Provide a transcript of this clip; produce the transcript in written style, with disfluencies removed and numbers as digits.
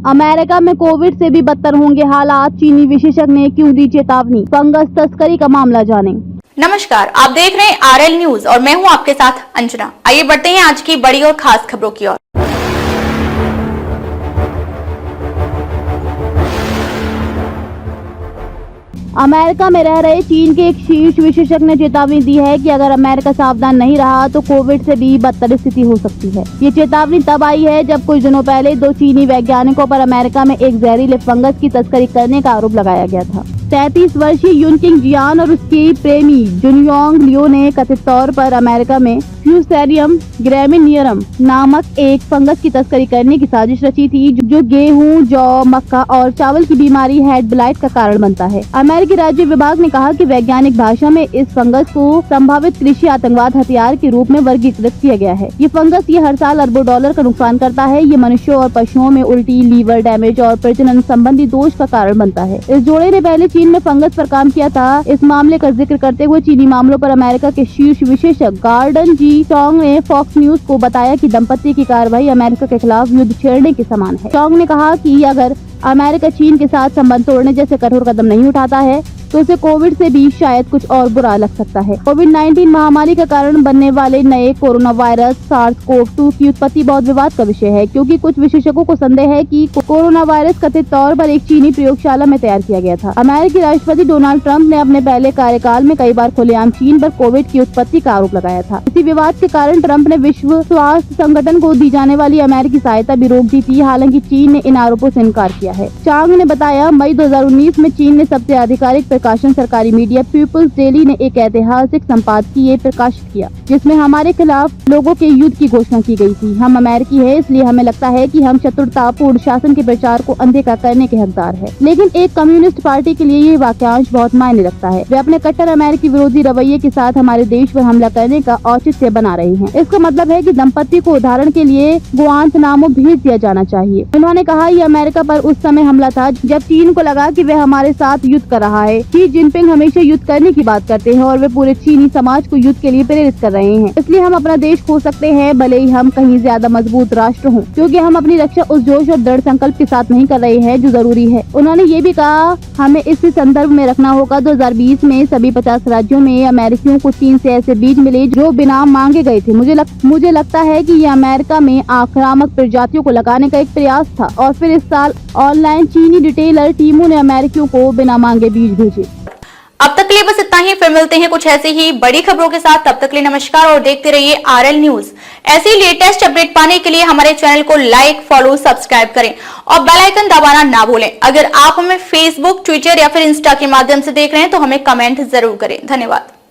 America में Covid से भी बदतर होंगे हालात, चीनी विशेषज्ञ ने क्यों दी चेतावनी। फंगस तस्करी का मामला जानें। नमस्कार, आप देख रहे हैं आरएल न्यूज और मैं हूं आपके साथ अंजना। आइए बढ़ते हैं आज की बड़ी और खास खबरों की ओर। अमेरिका में रह रहे चीन के एक शीर्ष विशेषज्ञ ने चेतावनी दी है कि अगर अमेरिका सावधान नहीं रहा तो कोविड से भी बदतर स्थिति हो सकती है। ये चेतावनी तब आई है जब कुछ दिनों पहले 2 चीनी वैज्ञानिकों पर अमेरिका में एक जहरीले फंगस की तस्करी करने का आरोप लगाया गया था। 33 वर्षीय यूनकिंग जियान और उसकी प्रेमी जुनयोंग लियो ने कथित तौर पर अमेरिका में फ्यूसेरियम ग्रैमिनियरम नामक एक फंगस की तस्करी करने की साजिश रची थी, जो गेहूं, जौ, मक्का और चावल की बीमारी हेड ब्लाइट का कारण बनता है। अमेरिकी राज्य विभाग ने कहा कि वैज्ञानिक भाषा में इस फंगस को संभावित कृषि आतंकवाद हथियार के रूप में वर्गीकृत किया गया है। ये फंगस हर साल अरबों डॉलर का नुकसान करता है। ये मनुष्यों और पशुओं में उल्टी, लीवर डैमेज और प्रजनन संबंधी दोष का कारण बनता है। इस जोड़े ने पहले चीन में फंगस पर काम किया था। इस मामले का जिक्र करते हुए चीनी मामलों पर अमेरिका के शीर्ष विशेषज्ञ गॉर्डन जी चोंग ने फॉक्स न्यूज को बताया कि दंपति की कार्रवाई अमेरिका के खिलाफ युद्ध छेड़ने के समान है। चोंग ने कहा कि अगर अमेरिका चीन के साथ संबंध तोड़ने जैसे कठोर कदम नहीं उठाता है तो उसे कोविड से भी शायद कुछ और बुरा लग सकता है। कोविड-19 महामारी का कारण बनने वाले नए कोरोना वायरस SARS-CoV-2 की उत्पत्ति बहुत विवाद का विषय है, क्योंकि कुछ विशेषज्ञों को संदेह है कि कोरोना वायरस कथित तौर पर एक चीनी प्रयोगशाला में तैयार किया गया था। अमेरिकी राष्ट्रपति डोनाल्ड ट्रंप ने अपने पहले कार्यकाल में कई बार खुलेआम चीन पर कोविड की उत्पत्ति का आरोप लगाया था। इसी विवाद के कारण ट्रंप ने विश्व स्वास्थ्य संगठन को दी जाने वाली अमेरिकी सहायता भी रोक दी थी। हालांकि चीन ने इन आरोपों से इनकार किया है। चांग ने बताया, मई 2019 में चीन ने सबसे आधिकारिक प्रकाशन सरकारी मीडिया पीपुल्स डेली ने एक ऐतिहासिक संपादकीय प्रकाशित किया, जिसमें हमारे खिलाफ लोगों के युद्ध की घोषणा की गई थी। हम अमेरिकी हैं, इसलिए हमें लगता है कि हम शत्रुतापूर्ण शासन के प्रचार को अनदेखा करने के हकदार हैं। लेकिन एक कम्युनिस्ट पार्टी के लिए ये वाक्यांश बहुत मायने रखता है। वे अपने कट्टर अमेरिकी विरोधी रवैये के साथ हमारे देश पर हमला करने का औचित्य बना रहे हैं। इसका मतलब है कि दंपति को उदाहरण के लिए गुआंतनामो भेज दिया जाना चाहिए। उन्होंने कहा, यह अमेरिका पर उस समय हमला था जब चीन को लगा कि वह हमारे साथ युद्ध कर रहा है। शी जिनपिंग हमेशा युद्ध करने की बात करते हैं और वे पूरे चीनी समाज को युद्ध के लिए प्रेरित कर रहे हैं। इसलिए हम अपना देश खो सकते हैं, भले ही हम कहीं ज्यादा मजबूत राष्ट्र हों, क्योंकि हम अपनी रक्षा उस जोश और दृढ़ संकल्प के साथ नहीं कर रहे हैं जो जरूरी है। उन्होंने ये भी कहा, हमें इस संदर्भ में रखना होगा 2020 में सभी 50 राज्यों में अमेरिकियों को चीन से ऐसे बीज मिले जो बिना मांगे गए थे। मुझे लगता है कि ये अमेरिका में आक्रामक प्रजातियों को लगाने का एक प्रयास था और फिर इस साल ऑनलाइन चीनी रिटेलर टीमों ने अमेरिकियों को बिना मांगे बीज भेजे। अब तक के लिए बस इतना ही। फिर मिलते हैं कुछ ऐसी ही बड़ी खबरों के साथ। तब तक के लिए नमस्कार और देखते रहिए आरएल न्यूज। ऐसी लेटेस्ट अपडेट पाने के लिए हमारे चैनल को लाइक, फॉलो, सब्सक्राइब करें और बेल आइकन दबाना ना भूलें। अगर आप हमें फेसबुक, ट्विटर या फिर इंस्टा के माध्यम से देख रहे हैं तो हमें कमेंट जरूर करें। धन्यवाद।